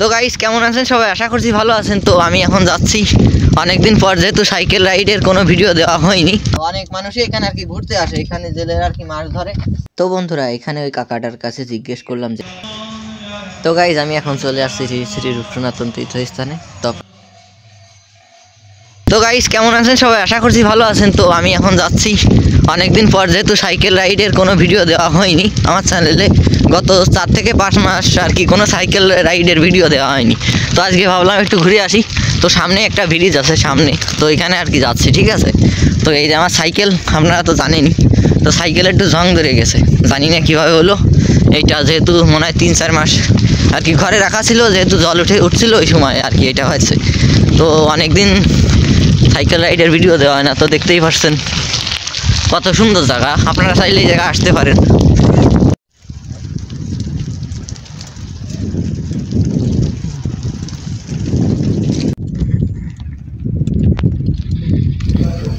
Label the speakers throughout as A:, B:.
A: তো গাইস কেমন আছেন সবাই? আশা করছি ভালো আছেন। তো আমি এখন যাচ্ছি অনেকদিন পর, যেহেতু সাইকেল রাইডের কোনো ভিডিও দেওয়া হয়নি। অনেক মানুষই এখানে আর কি ঘুরতে আসে, এখানে জেলের আর কি মাছ ধরে। তো বন্ধুরা, এখানে ওই কাকাটার কাছে জিজ্ঞেস করলাম যে, তো গাইস আমি এখন চলে আসছি শ্রী রূপসনাতন তীর্থস্থানে। তো গাইস কেমন আছেন সবাই? আশা করছি ভালো আছেন। তো আমি এখন যাচ্ছি অনেকদিন পর, যেহেতু সাইকেল রাইডের কোনো ভিডিও দেওয়া হয়নি আমার চ্যানেলে, গত 4 থেকে 5 মাস আর কি কোনো সাইকেল রাইডের ভিডিও দেওয়া হয়নি। তো আজকে ভাবলাম একটু ঘুরে আসি। তো সামনে একটা ব্রিজ আছে সামনে, তো এখানে আর কি যাচ্ছি, ঠিক আছে। তো এই যে আমার সাইকেল, আপনারা তো জানেনই। তো সাইকেলে একটু জং ধরে গেছে, জানি না কীভাবে হলো। এইটা যেহেতু মনে হয় 3-4 মাস আর কি ঘরে রাখা ছিল, যেহেতু জল উঠছিল ওই সময় আর কি এটা হয়েছে। তো অনেকদিন সাইকেল রাইডের ভিডিও দেওয়া হয় না। তো দেখতেই পাচ্ছেন কত সুন্দর জায়গা, আপনারা চাইলে এই জায়গা আসতে পারেন।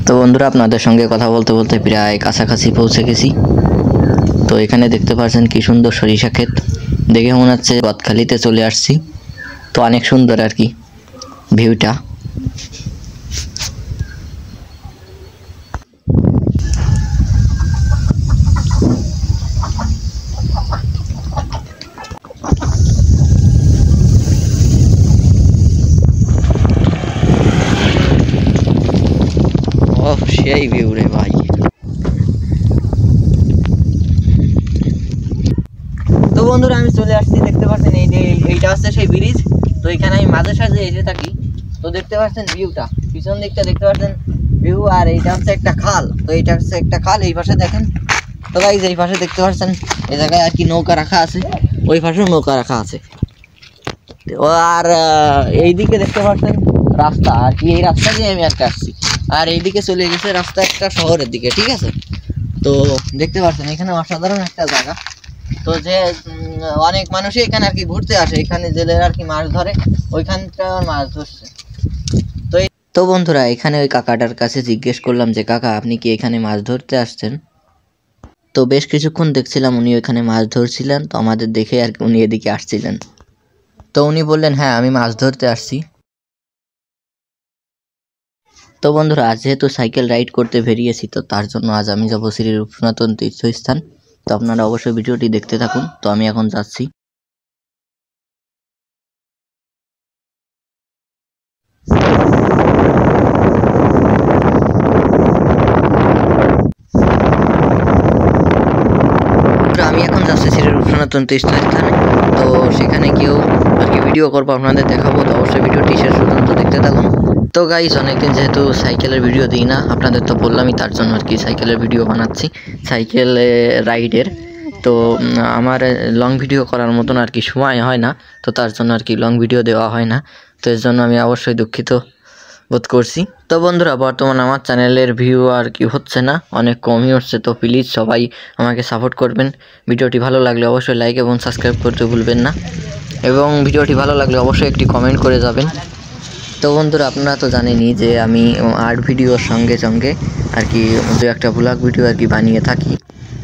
A: তো বন্ধুরা, আপনাদের সঙ্গে কথা বলতে বলতে প্রায় কাছাকাছি পৌঁছে গেছি। তো এখানে দেখতে পাচ্ছেন কি সুন্দর সরিষা ক্ষেত, দেখে মনে হচ্ছে বদখালিতে চলে আসছি। তো অনেক সুন্দর আর কি ভিউটা। সেই ভিউ রে ভাই। তো বন্ধুরা, আমি চলে আসছি, দেখতে পাচ্ছেন এই যে এইটা হচ্ছে সেই ব্রিজ। তো এখানে আমি মাঝে সাঝে এসে থাকি। তো দেখতে পাচ্ছেন ভিউটা, পিছন দিকটা দেখতে পাচ্ছেন ভিউ। আর এইটা হচ্ছে একটা খাল, তো এইটা হচ্ছে একটা খাল। এই পাশে দেখেন তো গাইস, এই পাশে দেখতে পাচ্ছেন এই জায়গায় আর কি নৌকা রাখা আছে, ওই পাশেও নৌকা রাখা আছে। আর এইদিকে দেখতে পাচ্ছেন রাস্তা আর কি, এই রাস্তা দিয়ে আমি আর কি আসছি। আর এইদিকে চলে গেছে রাস্তা একটা শহরের দিকে, ঠিক আছে। তো দেখতে পাচ্ছেন এখানে অসাধারণ একটা জায়গা। তো যে অনেক মানুষই এখানে আর কি ঘুরতে আসে, এখানে জেলের আর কি মাছ ধরে, ওইখানটা মাছ ধরছে। তো বন্ধুরা, এখানে ওই কাকাটার কাছে জিজ্ঞেস করলাম যে, কাকা আপনি কি এখানে মাছ ধরতে আসছেন? তো বেশ কিছুক্ষণ দেখছিলাম উনি ওইখানে মাছ ধরছিলেন। তো আমাদের দেখে আর কি উনি এদিকে আসছিলেন। তো উনি বললেন, হ্যাঁ আমি মাছ ধরতে আসছি। তো বন্ধুরা, আজ যেহেতু সাইকেল রাইড করতে বেরিয়েছি, তো তার জন্য আজ আমি যাবো শ্রী রূপসনাতন তীর্থস্থান। তো আপনারা অবশ্যই ভিডিওটি দেখতে থাকুন। তো আমি এখন যাচ্ছি। আমি এখন যাচ্ছি শ্রী রূপসনাতন তীর্থস্থানে। তো সেখানে গিয়েও আর কি ভিডিও করবো, আপনাদের দেখাবো। তো অবশ্যই ভিডিওটি শেষ পর্যন্ত দেখতে থাকুন। তো গাইস, অনেকদিন যেহেতু সাইকেলের ভিডিও দিই না, আপনাদের তো বললামই, তার জন্য আর কি সাইকেলের ভিডিও বানাচ্ছি, সাইকেল রাইডের। তো আমার লং ভিডিও করার মতন আর কি সময় হয় না, তো তার জন্য আর কি লং ভিডিও দেওয়া হয় না। তো এর জন্য আমি অবশ্যই দুঃখিত বোধ করছি। তো বন্ধুরা, বর্তমানে আমার চ্যানেলের ভিউ আর কি হচ্ছে না, অনেক কমই হচ্ছে। তো প্লিজ সবাই আমাকে সাপোর্ট করবেন। ভিডিওটি ভালো লাগলে অবশ্যই লাইক এবং সাবস্ক্রাইব করতে ভুলবেন না, এবং ভিডিওটি ভালো লাগলে অবশ্যই একটি কমেন্ট করে যাবেন। তো বন্ধুরা, আপনারা তো জানেনই যে আমি আর্ট ভিডিওর সঙ্গে সঙ্গে আর কি 2-1টা ব্লগ ভিডিও আর কি বানিয়ে থাকি।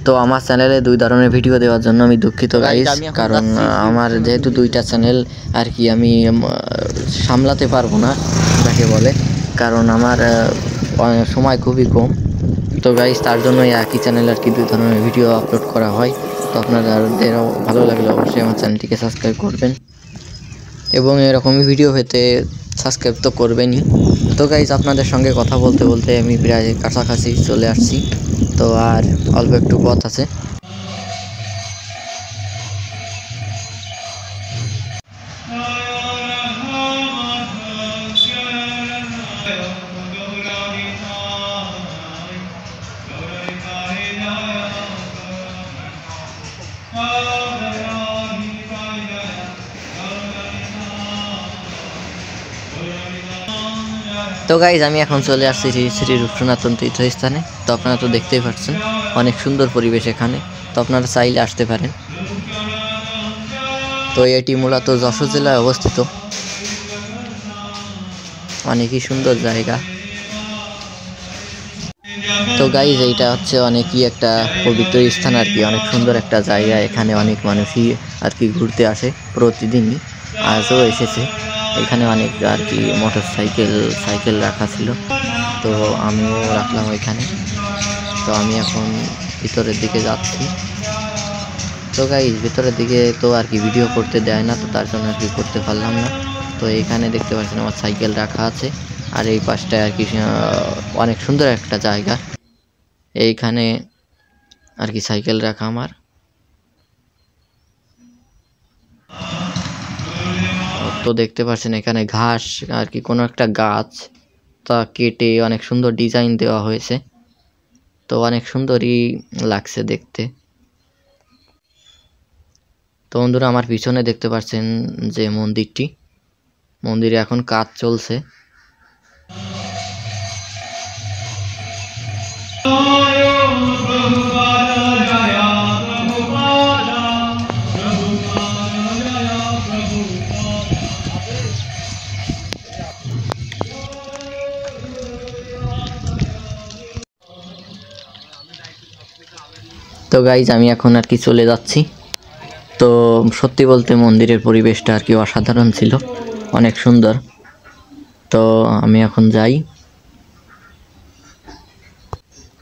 A: তো আমার চ্যানেলে 2 ধরনের ভিডিও দেওয়ার জন্য আমি দুঃখিত গাইস, কারণ আমার যেহেতু 2টা চ্যানেল আর কি আমি সামলাতে পারবো না যাকে বলে, কারণ আমার সময় খুবই কম। তো গাইস, তার জন্য একই চ্যানেলে আর কি 2 ধরনের ভিডিও আপলোড করা হয়। তো আপনাদেরও ভালো লাগলে অবশ্যই আমার চ্যানেলটিকে সাবস্ক্রাইব করবেন, এবং এরকমই ভিডিও পেতে সাবস্ক্রাইব তো করবেনই। তো গাইজ, আপনাদের সঙ্গে কথা বলতে বলতে আমি প্রায় কাছাকাছি চলে আসছি। তো আর অল্প একটু পথ আছে। তো গাইজ, আমি এখন চলে আসছি শ্রী রূপসনাতন তীর্থস্থানে। তো আপনারা তো দেখতেই পাচ্ছেন অনেক সুন্দর পরিবেশ এখানে। তো আপনারা চাইলে আসতে পারেন। তো এটি মূলত যশোর জেলায় অবস্থিত, অনেকই সুন্দর জায়গা। তো গাইজ, এইটা হচ্ছে অনেকই একটা পবিত্র স্থান আর কি, অনেক সুন্দর একটা জায়গা। এখানে অনেক মানুষই আর কি ঘুরতে আসে প্রতিদিনই। আজও এসেছে। এখানে অনেক আর কি সাইকেল রাখা ছিল, তো আমিও রাখলাম ওইখানে। তো আমি এখন ভিতরের দিকে যাচ্ছি। তো গাইস ভিতরের দিকে তো আর কি ভিডিও করতে দেয় না, তো তার জন্য আর কি করতে পারলাম না। তো এইখানে দেখতে পাচ্ছেন আমার সাইকেল রাখা আছে, আর এই পাশটায় আর কি অনেক সুন্দর একটা জায়গা, এইখানে আর কি সাইকেল রাখা আমার। তো দেখতে পাচ্ছেন এখানে ঘাস আর কি কোনো একটা গাছ তা কেটে অনেক সুন্দর ডিজাইন দেওয়া হয়েছে, তো অনেক সুন্দরই লাগছে দেখতে। তো বন্ধুরা আমার পিছনে দেখতে পাচ্ছেন যে মন্দিরে এখন কাজ চলছে। তো গাইজ আমি এখন আর কি চলে যাচ্ছি। তো সত্যি বলতে মন্দিরের পরিবেশটা আর কি অসাধারণ ছিল, অনেক সুন্দর। তো আমি এখন যাই।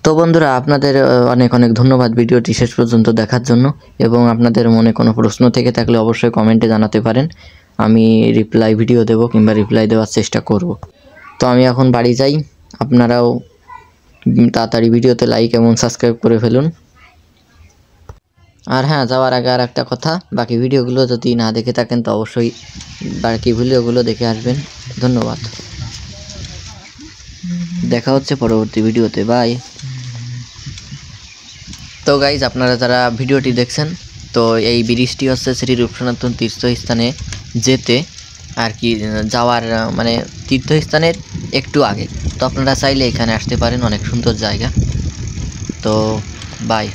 A: তো বন্ধুরা আপনাদের অনেক অনেক ধন্যবাদ ভিডিওটি শেষ পর্যন্ত দেখার জন্য, এবং আপনাদের মনে কোনো প্রশ্ন থেকে থাকলে অবশ্যই কমেন্টে জানাতে পারেন, আমি ভিডিও দেব কিংবা রিপ্লাই দেওয়ার চেষ্টা করব। তো আমি এখন বাড়ি যাই, আপনারাও তাড়াতাড়ি ভিডিওতে লাইক এবং সাবস্ক্রাইব করে ফেলুন। আর হ্যাঁ, যাওয়ার আগে আর একটা কথা, বাকি ভিডিওগুলো যদি না দেখে থাকেন তো অবশ্যই বাকি ভিডিওগুলো দেখে আসবেন। ধন্যবাদ, দেখা হচ্ছে পরবর্তী ভিডিওতে, বাই। তো গাইজ আপনারা যারা ভিডিওটি দেখছেন, তো এই ব্রিজটি হচ্ছে শ্রী রূপসনাতন তীর্থস্থানে যেতে আর কি যাওয়ার মানে তীর্থস্থানের একটু আগে। তো আপনারা চাইলে এখানে আসতে পারেন, অনেক সুন্দর জায়গা। তো বাই।